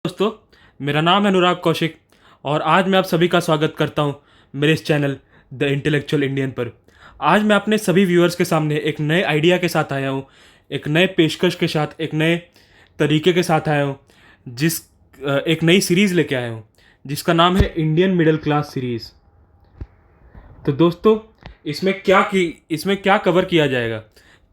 दोस्तों, मेरा नाम है अनुराग कौशिक और आज मैं आप सभी का स्वागत करता हूं मेरे इस चैनल द इंटेलेक्चुअल इंडियन पर। आज मैं अपने सभी व्यूअर्स के सामने एक नए आइडिया के साथ आया हूं, एक नए पेशकश के साथ, एक नए तरीके के साथ आया हूं, एक नई सीरीज़ लेके आया हूं जिसका नाम है इंडियन मिडिल क्लास सीरीज़। तो दोस्तों, इसमें क्या कवर किया जाएगा?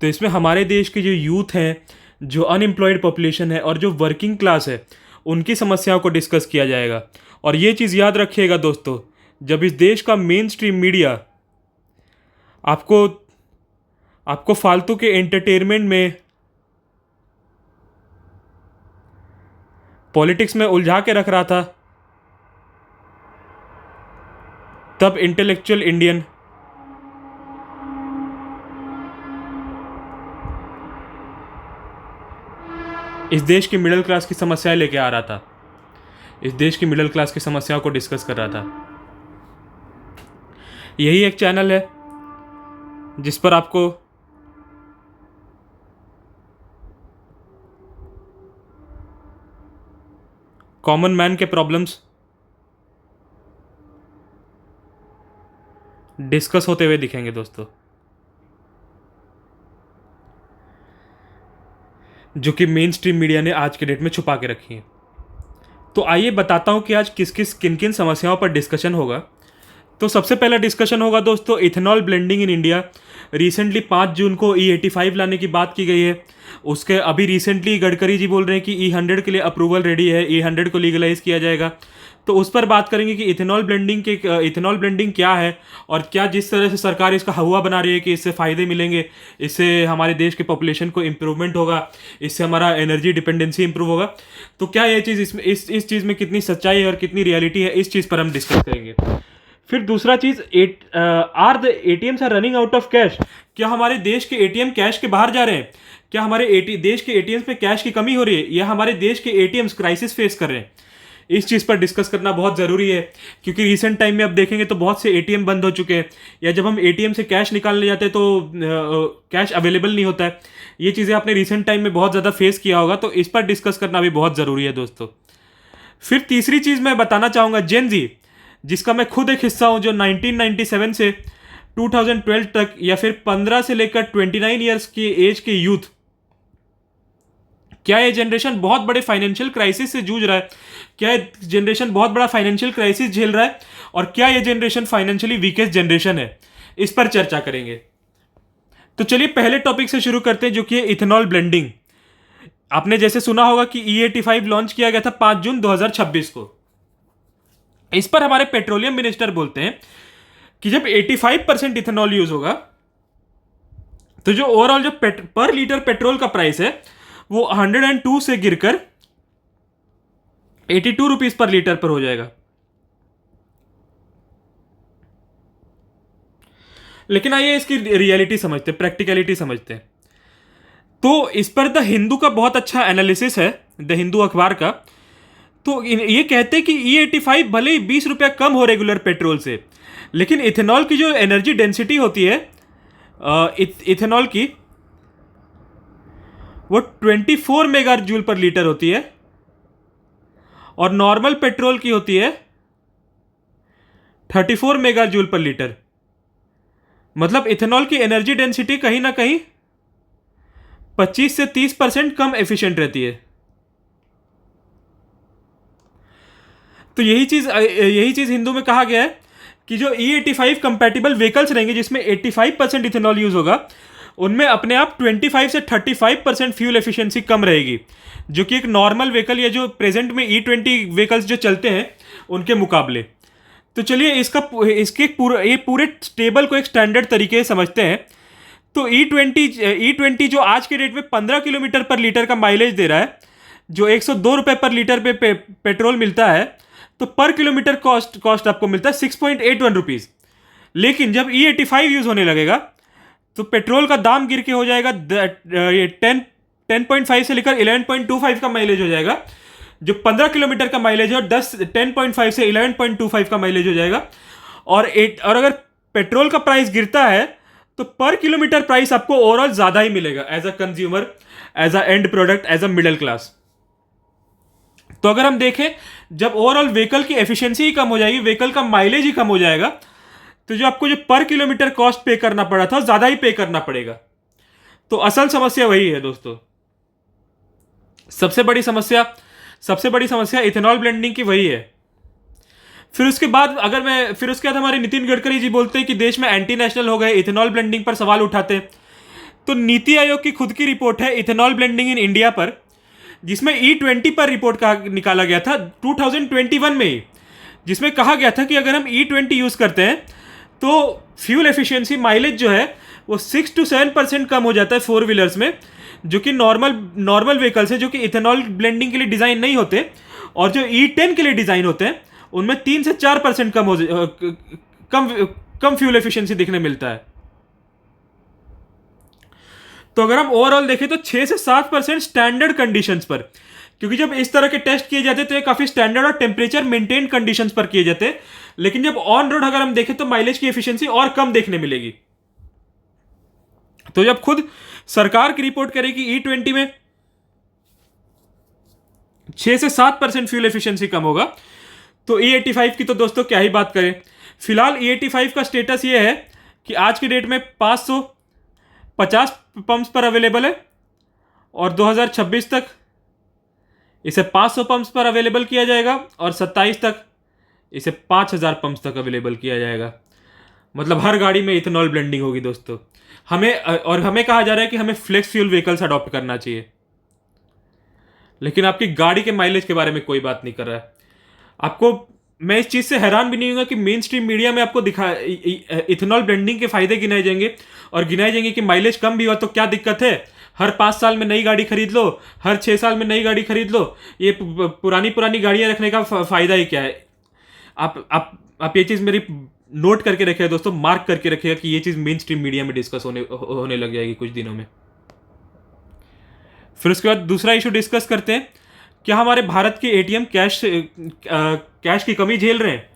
तो इसमें हमारे देश के जो यूथ हैं, जो अनएम्प्लॉयड पॉपुलेशन है और जो वर्किंग क्लास है, उनकी समस्याओं को डिस्कस किया जाएगा। और ये चीज़ याद रखिएगा दोस्तों, जब इस देश का मेन स्ट्रीम मीडिया आपको आपको फालतू के एंटरटेनमेंट में, पॉलिटिक्स में उलझा के रख रहा था, तब इंटेलेक्चुअल इंडियन इस देश की मिडिल क्लास की समस्याएं लेके आ रहा था, इस देश की मिडिल क्लास की समस्याओं को डिस्कस कर रहा था। यही एक चैनल है जिस पर आपको कॉमन मैन के प्रॉब्लम्स डिस्कस होते हुए दिखेंगे दोस्तों, जो कि मेन स्ट्रीम मीडिया ने आज के डेट में छुपा के रखी है। तो आइए बताता हूं कि आज किन किन समस्याओं पर डिस्कशन होगा। तो सबसे पहला डिस्कशन होगा दोस्तों ethanol blending in India. Recently 5 जून को E85 लाने की बात की गई है। उसके अभी रिसेंटली गडकरी जी बोल रहे हैं कि E100 के लिए अप्रूवल रेडी है, E100 को लीगलाइज किया जाएगा। तो उस पर बात करेंगे कि इथेनॉल ब्लेंडिंग क्या है और क्या जिस तरह से सरकार इसका हवा बना रही है कि इससे फ़ायदे मिलेंगे, इससे हमारे देश के पॉपुलेशन को इम्प्रूवमेंट होगा, इससे हमारा एनर्जी डिपेंडेंसी इंप्रूव होगा। तो क्या ये चीज़ इसमें इस चीज़ में कितनी सच्चाई है और कितनी रियलिटी है, इस चीज़ पर हम डिस्कस करेंगे। फिर दूसरा चीज, are the ATMs are running out of cash. क्या हमारे देश के एटीएम कैश के बाहर जा रहे हैं? क्या हमारे देश के एटीएम्स पे कैश की कमी हो रही है, या हमारे देश के एटीएम्स क्राइसिस फेस कर रहे हैं? इस चीज़ पर डिस्कस करना बहुत ज़रूरी है, क्योंकि रिसेंट टाइम में अब देखेंगे तो बहुत से एटीएम बंद हो चुके हैं, या जब हम एटीएम से कैश निकालने जाते हैं तो कैश अवेलेबल नहीं होता है। ये चीज़ें आपने रिसेंट टाइम में बहुत ज़्यादा फेस किया होगा, तो इस पर डिस्कस करना भी बहुत ज़रूरी है दोस्तों। फिर तीसरी चीज़ मैं बताना चाहूँगा, जेन जी, जिसका मैं खुद एक हिस्सा हूं, जो 1997 से 2012 तक, या फिर 15 से लेकर 29 ईयर्स की एज के यूथ, क्या ये जनरेशन बहुत बड़े फाइनेंशियल क्राइसिस से जूझ रहा है? क्या ये जनरेशन बहुत बड़ा फाइनेंशियल क्राइसिस झेल रहा है? और क्या ये जनरेशन फाइनेंशियली वीकेस्ट जनरेशन है? इस पर चर्चा करेंगे। तो चलिए पहले टॉपिक से शुरू करते हैं, जो कि है इथेनॉल ब्लेंडिंग। आपने जैसे सुना होगा कि E85 लॉन्च किया गया था 5 जून 2026 को। इस पर हमारे पेट्रोलियम मिनिस्टर बोलते हैं कि जब 85% इथेनॉल यूज होगा, तो जो ओवरऑल जो पर लीटर पेट्रोल का प्राइस है वो 102 से गिरकर 82 रुपीज पर लीटर पर हो जाएगा। लेकिन आइए इसकी रियलिटी समझते हैं, प्रैक्टिकलिटी समझते हैं। तो इस पर द हिंदू का बहुत अच्छा एनालिसिस है, द हिंदू अखबार का। तो ये कहते हैं कि E85 भले ही 20 रुपया कम हो रेगुलर पेट्रोल से, लेकिन इथेनॉल की जो एनर्जी डेंसिटी होती है इथेनॉल की, वो 24 मेगा जूल पर लीटर होती है, और नॉर्मल पेट्रोल की होती है 34 मेगा जूल पर लीटर। मतलब इथेनॉल की एनर्जी डेंसिटी कहीं ना कहीं 25 से 30% कम एफिशिएंट रहती है। तो यही चीज हिंदू में कहा गया है कि जो E85 कंपैटिबल व्हीकल्स रहेंगे, जिसमें 85% इथेनॉल यूज होगा, उनमें अपने आप 25 से 35% फ्यूल एफिशिएंसी कम रहेगी, जो कि एक नॉर्मल व्हीकल या जो प्रेजेंट में E20 व्हीकल्स जो चलते हैं उनके मुकाबले। तो चलिए इसके पूरे टेबल को एक स्टैंडर्ड तरीके से समझते हैं। तो E20 जो आज के डेट में 15 किलोमीटर पर लीटर का माइलेज दे रहा है, जो 102 रुपये पर लीटर पे पेट्रोल मिलता है, तो पर किलोमीटर कॉस्ट आपको मिलता है 6.81 रुपीज़। लेकिन जब E85 यूज़ होने लगेगा तो पेट्रोल का दाम गिर के हो जाएगा 10.5 से लेकर 11.25 का माइलेज हो जाएगा, जो 15 किलोमीटर का माइलेज है, और 10.5 से 11.25 का माइलेज हो जाएगा। और अगर पेट्रोल का प्राइस गिरता है तो पर किलोमीटर प्राइस आपको ओवरऑल ज़्यादा ही मिलेगा as a consumer, as a end product, as a middle class. तो अगर हम देखें, जब ओवरऑल व्हीकल की एफिशिएंसी ही कम हो जाएगी, व्हीकल का माइलेज ही कम हो जाएगा, तो जो आपको जो पर किलोमीटर कॉस्ट पे करना पड़ा था ज्यादा ही पे करना पड़ेगा। तो असल समस्या वही है दोस्तों। सबसे बड़ी समस्या सबसे बड़ी समस्या इथेनॉल ब्लेंडिंग की वही है। फिर उसके बाद हमारे नितिन गडकरी जी बोलते हैं कि देश में एंटी नेशनल हो गए, इथेनॉल ब्लेंडिंग पर सवाल उठाते हैं। तो नीति आयोग की खुद की रिपोर्ट है इथेनॉल ब्लेंडिंग इन इंडिया पर, जिसमें E20 पर रिपोर्ट का निकाला गया था 2021 में ही, जिसमें कहा गया था कि अगर हम E20 यूज करते हैं तो फ्यूल एफिशिएंसी माइलेज जो है वो 6 to 7% कम हो जाता है फोर व्हीलर्स में, जो कि नॉर्मल व्हीकल्स है जो कि इथेनॉल ब्लेंडिंग के लिए डिजाइन नहीं होते, और जो E10 के लिए डिजाइन होते हैं उनमें 3 से 4% कम कम फ्यूल एफिशिएंसी दिखने मिलता है। तो अगर हम ओवरऑल देखें तो 6 से 7% स्टैंडर्ड कंडीशंस पर, क्योंकि जब इस तरह के टेस्ट किए जाते तो ये काफी स्टैंडर्ड और टेम्परेचर मेंटेन कंडीशंस पर किए जाते हैं, लेकिन जब ऑन रोड अगर हम देखें तो माइलेज की एफिशिएंसी और कम देखने मिलेगी। तो जब खुद सरकार की रिपोर्ट करेगी E20 में 6 से 7% फ्यूल एफिशिएंसी कम होगा, तो E85 की तो दोस्तों क्या ही बात करें। फिलहाल E85 का स्टेटस ये है कि आज की डेट में 550 पंप्स पर अवेलेबल है, और 2026 तक इसे 500 पंप्स पर अवेलेबल किया जाएगा, और 27 तक इसे 5000 पंप्स तक अवेलेबल किया जाएगा। मतलब हर गाड़ी में इथेनॉल ब्लेंडिंग होगी दोस्तों। हमें कहा जा रहा है कि हमें फ्लेक्स फ्यूल व्हीकल्स अडॉप्ट करना चाहिए, लेकिन आपकी गाड़ी के माइलेज के बारे में कोई बात नहीं कर रहा है। मैं इस चीज से हैरान भी नहीं हूँ कि मेन स्ट्रीम मीडिया में आपको इथेनॉल ब्लेंडिंग के फायदे गिनाए जाएंगे, और गिनाए जाएंगे कि माइलेज कम भी हुआ तो क्या दिक्कत है, हर 5 साल में नई गाड़ी खरीद लो, हर 6 साल में नई गाड़ी खरीद लो, ये पुरानी गाड़ियां रखने का फायदा ही क्या है। आप ये चीज मेरी नोट करके रखिएगा दोस्तों, मार्क करके रखिएगा कि ये चीज मेन स्ट्रीम मीडिया में डिस्कस होने लग जाएगी कुछ दिनों में। फिर उसके बाद दूसरा इशू डिस्कस करते हैं, क्या हमारे भारत के एटीएम कैश की कमी झेल रहे हैं।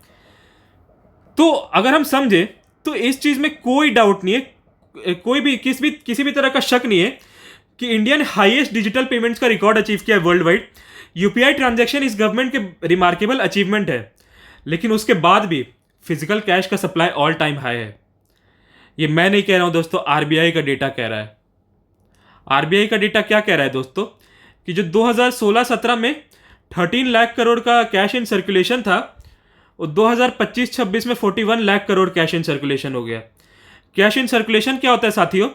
तो अगर हम समझे तो इस चीज में कोई डाउट नहीं है, किसी भी तरह का शक नहीं है कि इंडिया ने हाईएस्ट डिजिटल पेमेंट्स का रिकॉर्ड अचीव किया है वर्ल्ड वाइड। यूपीआई ट्रांजैक्शन इस गवर्नमेंट के रिमार्केबल अचीवमेंट है, लेकिन उसके बाद भी फिजिकल कैश का सप्लाई ऑल टाइम हाई है। ये मैं नहीं कह रहा हूं दोस्तों, आरबीआई का डेटा कह रहा है। आरबीआई का डेटा क्या कह रहा है दोस्तों, कि जो 2016-17 में 13 लाख करोड़ का कैश इन सर्कुलेशन था, वो 2025-26 में 41 lakh crore cash in circulation हो गया। कैश इन सर्कुलेशन क्या होता है साथियों,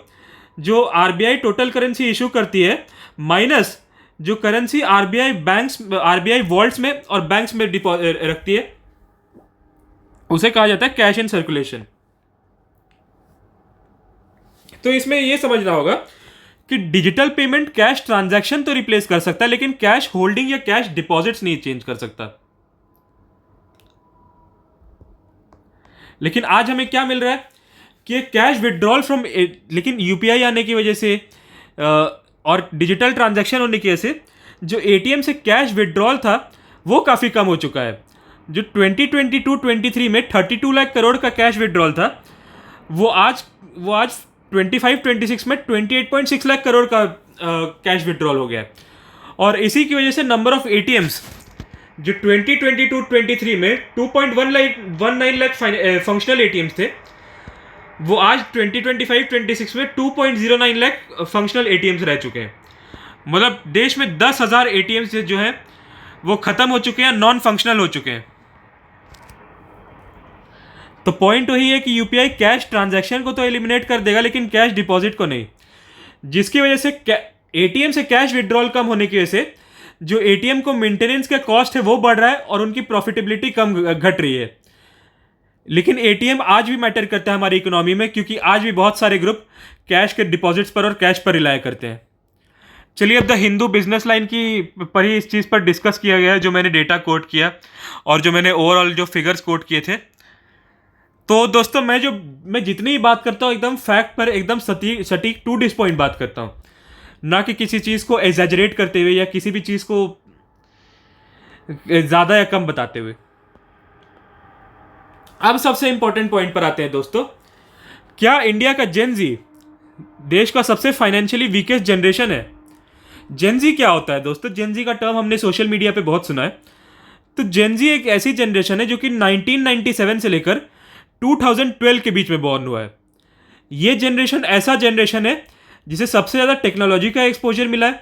जो आरबीआई टोटल करेंसी इशू करती है माइनस जो करेंसी आरबीआई वॉल्ट्स में और बैंक्स में रखती है, उसे कहा जाता है कैश इन सर्कुलेशन। तो इसमें यह समझना होगा कि डिजिटल पेमेंट कैश ट्रांजैक्शन तो रिप्लेस कर सकता है, लेकिन कैश होल्डिंग या कैश डिपॉजिट्स नहीं चेंज कर सकता। लेकिन आज हमें क्या मिल रहा है कि कैश विड्रॉल लेकिन यूपीआई आने की वजह से और डिजिटल ट्रांजैक्शन होने की वजह से जो एटीएम से कैश विड्रॉल था वो काफ़ी कम हो चुका है। जो 2022-23 में 32 लाख करोड़ का कैश विड्रॉल था, वो आज 25-26 में 28.6 लाख करोड़ का कैश विड्रॉल हो गया है। और इसी की वजह से नंबर ऑफ एटीएम्स जो 2022-23 में 2.19 लाख फंक्शनल एटीएम्स थे, वो आज 2025-26 में 2.09 लाख फंक्शनल एटीएम्स रह चुके हैं। मतलब देश में 10,000 एटीएम्स जो हैं वो खत्म हो चुके हैं, नॉन फंक्शनल हो चुके हैं। तो पॉइंट वही है कि यूपीआई कैश ट्रांजैक्शन को तो एलिमिनेट कर देगा, लेकिन कैश डिपॉजिट को नहीं, जिसकी वजह से एटीएम से कैश विड्रॉल कम होने की वजह से जो एटीएम को मेंटेनेंस का कॉस्ट है वो बढ़ रहा है और उनकी प्रॉफिटेबिलिटी कम घट रही है। लेकिन एटीएम आज भी मैटर करता है हमारी इकोनॉमी में, क्योंकि आज भी बहुत सारे ग्रुप कैश के डिपॉजिट्स पर और कैश पर रिलाय करते हैं। चलिए अब द हिंदू बिजनेस लाइन की पर ही इस चीज़ पर डिस्कस किया गया है, जो मैंने डेटा कोट किया और जो मैंने ओवरऑल जो फिगर्स कोट किए थे। तो दोस्तों मैं जितनी ही बात करता हूँ एकदम फैक्ट पर, एकदम सटीक टू दिस पॉइंट बात करता हूँ, ना कि किसी चीज़ को एग्जैजरेट करते हुए या किसी भी चीज़ को ज़्यादा या कम बताते हुए। अब सबसे इंपॉर्टेंट पॉइंट पर आते हैं दोस्तों, क्या इंडिया का जेन जी देश का सबसे फाइनेंशियली वीकेस्ट जनरेशन है? जेनजी क्या होता है दोस्तों? जेनजी का टर्म हमने सोशल मीडिया पे बहुत सुना है। तो जेनजी एक ऐसी जनरेशन है जो कि 1997 से लेकर 2012 के बीच में बॉर्न हुआ है। ये जनरेशन ऐसा जनरेशन है जिसे सबसे ज़्यादा टेक्नोलॉजी का एक्सपोजर मिला है,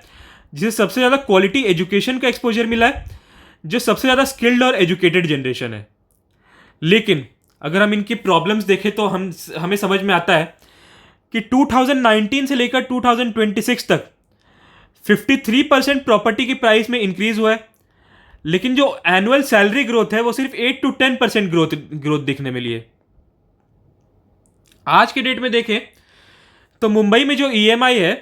जिसे सबसे ज़्यादा क्वालिटी एजुकेशन का एक्सपोजर मिला है, जो सबसे ज़्यादा स्किल्ड और एजुकेटेड जनरेशन है। लेकिन अगर हम इनकी प्रॉब्लम्स देखें तो हमें समझ में आता है कि 2019 से लेकर 2026 तक 53% प्रॉपर्टी की प्राइस में इंक्रीज हुआ है, लेकिन जो एनुअल सैलरी ग्रोथ है वो सिर्फ 8 to 10% ग्रोथ ग्रोथ दिखने मिली है। आज के डेट में देखें तो मुंबई में जो ईएमआई है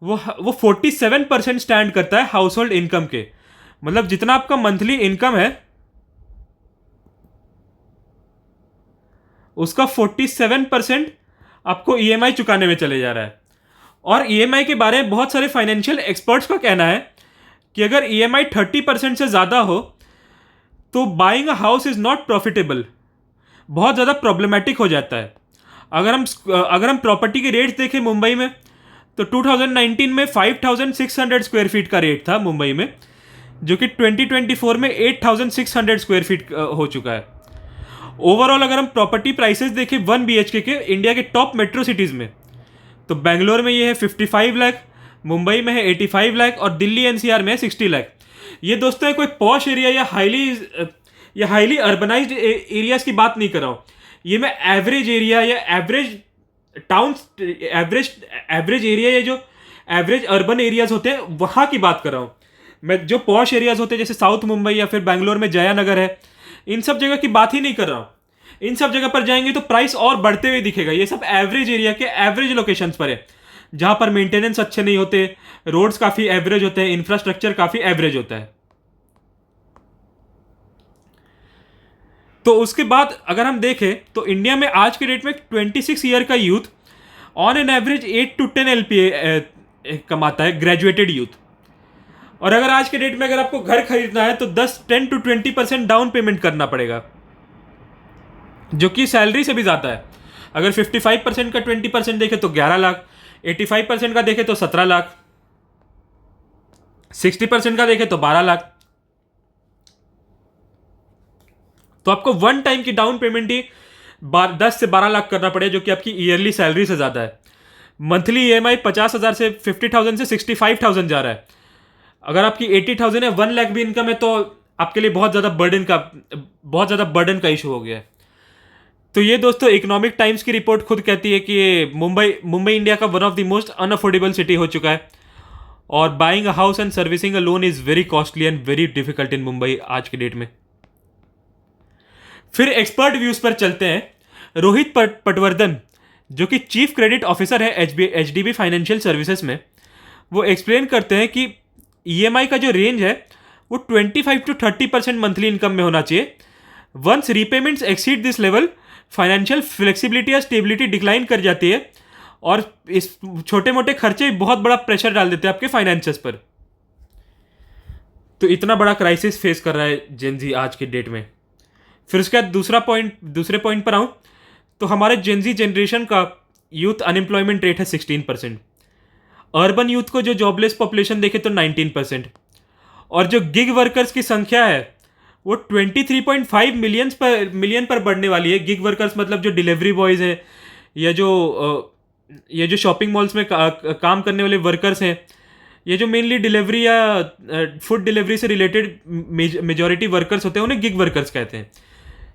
वो 47% स्टैंड करता है हाउस होल्ड इनकम के। मतलब जितना आपका मंथली इनकम है उसका 47% आपको ईएमआई चुकाने में चले जा रहा है। और ईएमआई के बारे में बहुत सारे फाइनेंशियल एक्सपर्ट्स का कहना है कि अगर ईएमआई 30% से ज़्यादा हो तो buying a house is not profitable, बहुत ज़्यादा प्रॉब्लमेटिक हो जाता है। अगर हम प्रॉपर्टी के रेट्स देखें मुंबई में तो 2019 में 5,600 स्क्वायर फीट का रेट था मुंबई में, जो कि 2024 में 8,600 स्क्वायर फीट हो चुका है। ओवरऑल अगर हम प्रॉपर्टी प्राइसेस देखें 1 BHK के इंडिया के टॉप मेट्रो सिटीज़ में, तो बेंगलोर में ये है 55 लाख, मुंबई में है 85 लाख और दिल्ली एनसीआर में है 60 लाख। ये दोस्तों है कोई पॉश एरिया या हाईली अर्बनाइज्ड एरियाज की बात नहीं कर रहा हूँ। ये मैं एवरेज एरिया या एवरेज टाउन्स एवरेज एरिया या जो एवरेज अर्बन एरियाज होते हैं वहाँ की बात कर रहा हूँ। मैं जो पॉश एरियाज होते हैं जैसे साउथ मुंबई या फिर बैंगलोर में जयानगर है, इन सब जगह की बात ही नहीं कर रहा हूँ। इन सब जगह पर जाएंगे तो प्राइस और बढ़ते हुए दिखेगा। ये सब एवरेज एरिया के एवरेज लोकेशंस पर है, जहां पर मेंटेनेंस अच्छे नहीं होते, रोड्स काफी एवरेज होते हैं, इंफ्रास्ट्रक्चर काफी एवरेज होता है। तो उसके बाद अगर हम देखें तो इंडिया में आज के डेट में 26 ईयर का youth on an average 8 to 10 LPA कमाता है, ग्रेजुएटेड यूथ। और अगर आज के डेट में अगर आपको घर खरीदना है तो 10 to 20% डाउन पेमेंट करना पड़ेगा, जो कि सैलरी से भी ज़्यादा है। अगर 55% का 20% देखे तो 11 लाख, 85% का देखे तो 17 लाख, 60% का देखे तो 12 लाख। तो आपको वन टाइम की डाउन पेमेंट ही 10 से 12 लाख करना पड़ेगा, जो कि आपकी ईयरली सैलरी से ज़्यादा है। मंथली ईएमआई 50,000 से 50,000 से 65,000 जा रहा है। अगर आपकी 80,000 है, 1 लाख भी इनकम है, तो आपके लिए बहुत ज़्यादा बर्डन का इशू हो गया है। तो ये दोस्तों इकोनॉमिक टाइम्स की रिपोर्ट खुद कहती है कि ये मुंबई इंडिया का one of the most unaffordable city हो चुका है, और buying a house and servicing a loan is very costly and very difficult in Mumbai आज के डेट में। फिर एक्सपर्ट व्यूज पर चलते हैं। रोहित पटवर्धन, जो कि चीफ क्रेडिट ऑफिसर है एचडीबी फाइनेंशियल सर्विसेज में, वो एक्सप्लेन करते हैं कि ईएमआई का जो रेंज है वो 25 to 30% मंथली इनकम में होना चाहिए। Once repayments exceed this level, financial flexibility या स्टेबिलिटी डिक्लाइन कर जाती है, और इस छोटे मोटे खर्चे बहुत बड़ा प्रेशर डाल देते हैं आपके फाइनेंसेस पर। तो इतना बड़ा क्राइसिस फेस कर रहा है जेनजी आज के डेट में। फिर उसके बाद दूसरे पॉइंट पर आऊँ तो हमारे जेनजी जनरेशन का यूथ अनएम्प्लॉयमेंट रेट है 16%। अर्बन यूथ को जो जॉबलेस पॉपुलेशन देखे तो 19%, और जो गिग वर्कर्स की संख्या है वो 23.5 मिलियन पर बढ़ने वाली है। गिग वर्कर्स मतलब जो डिलीवरी बॉयज़ हैं, या ये जो शॉपिंग मॉल्स में काम करने वाले वर्कर्स हैं, ये जो मेनली डिलीवरी या फूड डिलीवरी से रिलेटेड मेजॉरिटी वर्कर्स होते हैं, उन्हें गिग वर्कर्स कहते हैं,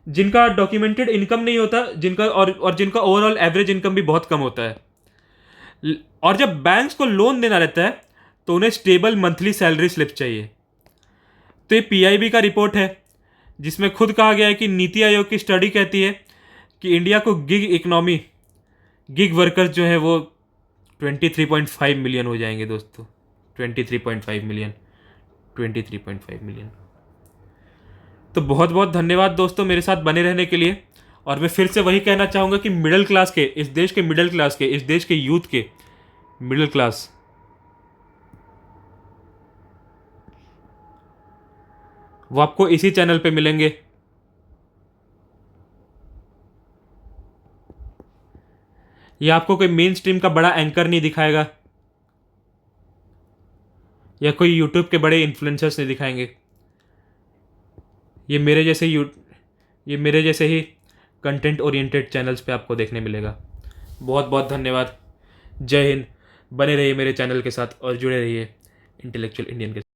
जिनका डॉक्यूमेंटेड इनकम नहीं होता, जिनका ओवरऑल एवरेज इनकम भी बहुत कम होता है। और जब बैंक्स को लोन देना रहता है तो उन्हें स्टेबल मंथली सैलरी स्लिप चाहिए। तो ये पीआईबी का रिपोर्ट है, जिसमें खुद कहा गया है कि नीति आयोग की स्टडी कहती है कि इंडिया को गिग वर्कर्स जो है वो 23.5 मिलियन हो जाएंगे दोस्तों। 23.5 मिलियन, 23.5 मिलियन। तो बहुत बहुत धन्यवाद दोस्तों मेरे साथ बने रहने के लिए। और मैं फिर से वही कहना चाहूँगा कि इस देश के यूथ के मिडिल क्लास, वो आपको इसी चैनल पे मिलेंगे। ये आपको कोई मेन स्ट्रीम का बड़ा एंकर नहीं दिखाएगा। या कोई यूट्यूब के बड़े इन्फ्लुएंसर्स नहीं दिखाएंगे। ये मेरे जैसे ही कंटेंट ओरिएंटेड चैनल्स पे आपको देखने मिलेगा। बहुत बहुत धन्यवाद। जय हिंद। बने रहिए मेरे चैनल के साथ और जुड़े रहिए इंटेलेक्चुअल इंडियन के साथ।